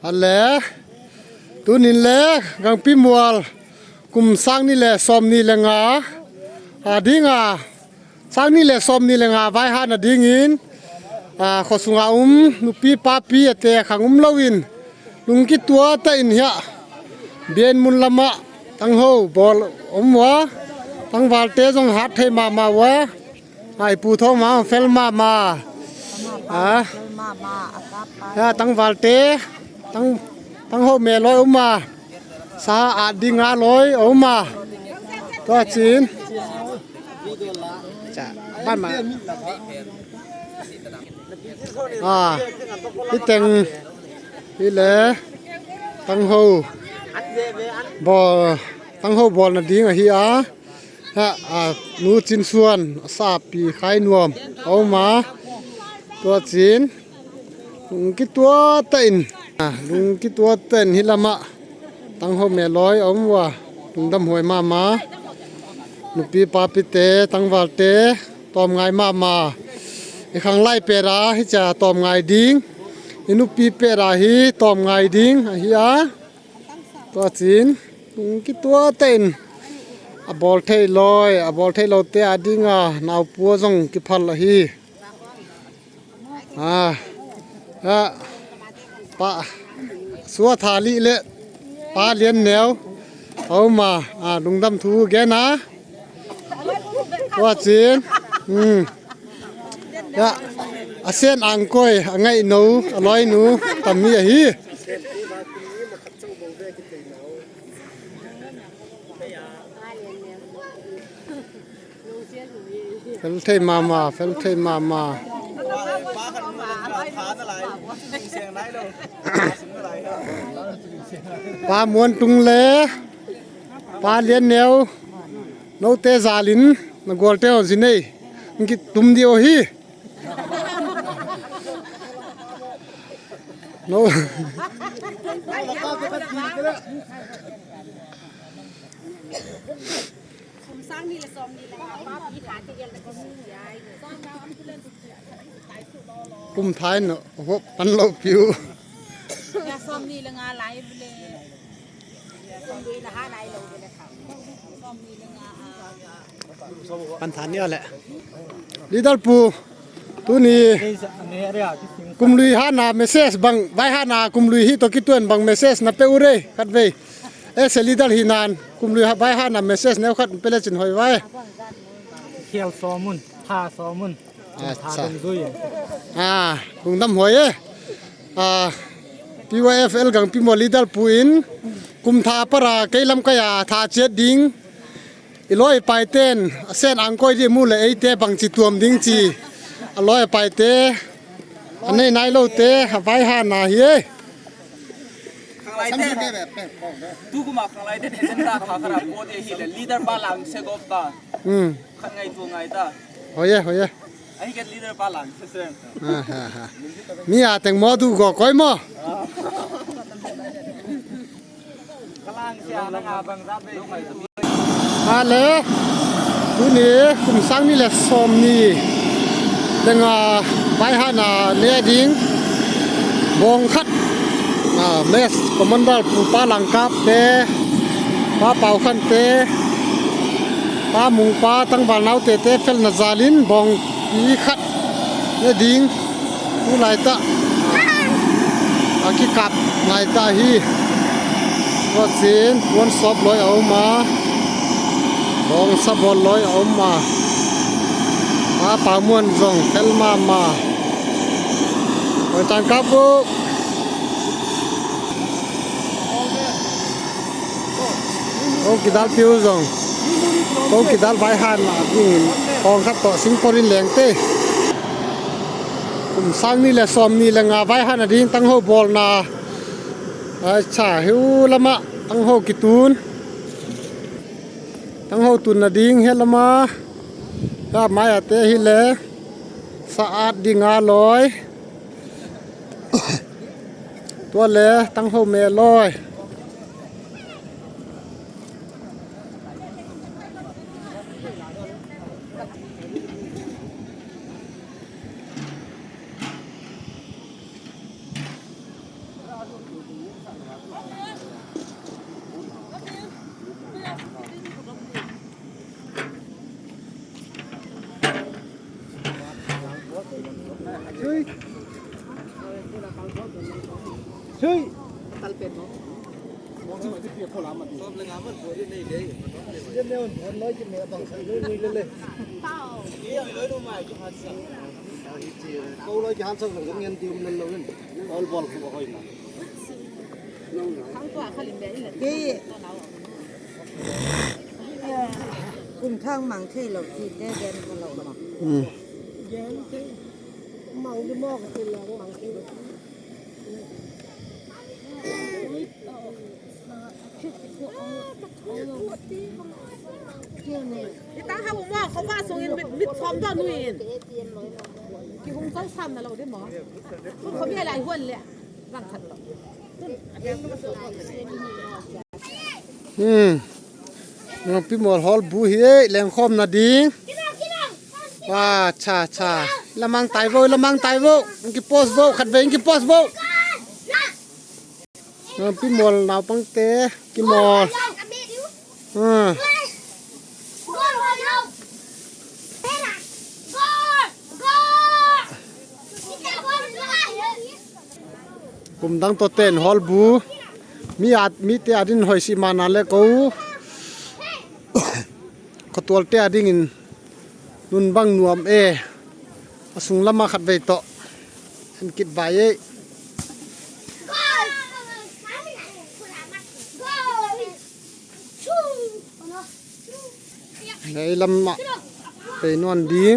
อันแหละตุนินแหละกังปิมัวกุมสร้างนี่แหละซอมนี่แหละงาดิงาสร้างนี่แหละซอมนี่แหละงาไว้หานะดิงินขอสุงานุปีปาปีเตะขังลวินลุงกิตัวตะอินเหียเบียนมุนละมะตั้งโหบอลวะตั้งวาลเตจงหัดให้มาวะไอ้ปูทองมาเฟลมาตั้งวาลเตตั้งโหเมลอยมาสาอาดิงาลอยมาตัวจีนจะบ้านมาพี่เต็งพี่เล่ตั้งโหบอตั้งโหบอลน่ะดีงะฮีฮะนูจินส่วนสาปีไข่นวมเอามาตัวจีนลุงกิตัวเต้นลุงกิตัวเต้นฮิลามะตั้งโหแม่ร้อยเอาว่าลุงดำหวยมานุปีปาปิเตตั้งวาลเตตอมไงมาอีขังไล่เปราให้จะตอมไงดิ้งอินุปีเปราฮีตอมไงดิ้งฮีตัวจีนลุงกิตัวเต้นบอลเทลอยบอลเทลเตอดิ้งนาวปัวจงกิพัลละฮีปะสัวทาลีเละปาเลียนแนวเอามาลุงดำทูแกนะว่าจีนอาเซียนอังก้อยไงหนูอร่อยหนูตำมีฮีเฟลเทมาปลามวนตุงเลปลาเลียนแนวโนเตซาลินนกอลเตอซินเน่กิตุมเดียวฮีโนกุมท้ายเนาะพวกปันโลผิวซ้อมนี่ละงาไหลไปเลยซ้อมดูนะฮะไหลลงไปเลยค่ะซ้อมนี่ละงาปันฐานเนี่ยแหละลีดอลปูตัวนี้กุมลุยหานาเมสเซสบังไว้หานากุมลุยฮิตกิตวนบังเมสเซสนับเปอุเรคัดเวเอเซลีดอลฮินานกุมลุยไว้หานาเมสเซสแนวคัดเปเลจินหอยไว้เขียวซอมุนทาซอมุนทาตรงด้วยลุงดำหอยPYFL กังพิมพ์ลีดอลปูอินกุมทาปราเกลัมกยาทาเจ็ดดิ้งอีร้อยไปเต้นเส้นอังก้อยที่มูเลยไอเต้บังจิตวมดิ้งจีอร้อยไปเต้อันนี้นายโลเต้ไว้หานาเฮ้ยข้างไรเต้ตู้กุมาข้างไรเต้เส้นตาขาขราบโคตรเฮียเลยลีดอร์บาลังเซกอฟตาข้างไงตัวไงตาเฮ้ยไอ้แกลีดเดอร์บาลังเส้นมีแต่งหมอดูก็ก้อยหมอมาเลยดูนี่กลุ่มสร้างนี่แหละซอมนี่เรื่องไว้หานาเลี้ยดิ้งบงคัดเมสคอมมานเดอร์ปูปลาหลังกับเตปลาเป่าขันเตปลามุงปลาตั้งบานเอาเตเฟลนาซาลินบงปีคัดเลี้ยดิ้งผู้ไหลตะอากิกับไหลตะฮีวัคซีนวันสอบลอยเอามาบองสะบอลลอยเอามาป่ามวนจงเฟลมาไปตังกับบุโอกิดาลพิวจงโอกิดาลไฟหันนี่กองทัพต่อสิงคโปร์แหลงเต้กลุ่มสร้างนี่แหละซ้อมนี่แหละงาไฟหันดิ้งตั้งโฮบอลนาชาหิวละมะตั้งโฮกิตูนตั้งโฮตุนนาดิ้งเฮละมาถ้าไม้เตะหิเลสะอาดดีงาลอยตัวเล่ตั้งโฮเมลอย เฮ้ย ตันเป็นเนาะ มองที่เปียกพอลามัน ซ้อมเลยงามันบ่ได้นี่เด้ เล่นแนวมันน้อยกินแม่บังใส่เลยเลย เอ้ยเลยดูมาอยู่ฮัส เขาเลยจะหันสักหนึ่งเงินดิวมันเลยบอลบอลเขาบอกให้มา cùng thang mang thi lộc thì đe đen con lộc mà 你打下我嘛，好话送人没穿到女人，结婚早三了，我的妈，เขาไม่อะไรหัวเลยร่างขัดต่อ น้องพี่หมอฮอลบูเฮแรงคอมนาดีว่าชาละมังไตโวละมังไตโวมันกิโพสโวขัดเวงกิโพสโวน้องพี่หมอลนาวปังเตกิหมอลผมดังตัวเต้นฮอลบูมีเตอดินหอยสิมานาเลกูขตัวเตอดิ่งนุนบังนวมอสุงละมาขัดไปโตอันกิดใบไงลำมาไปนอนดิ้ง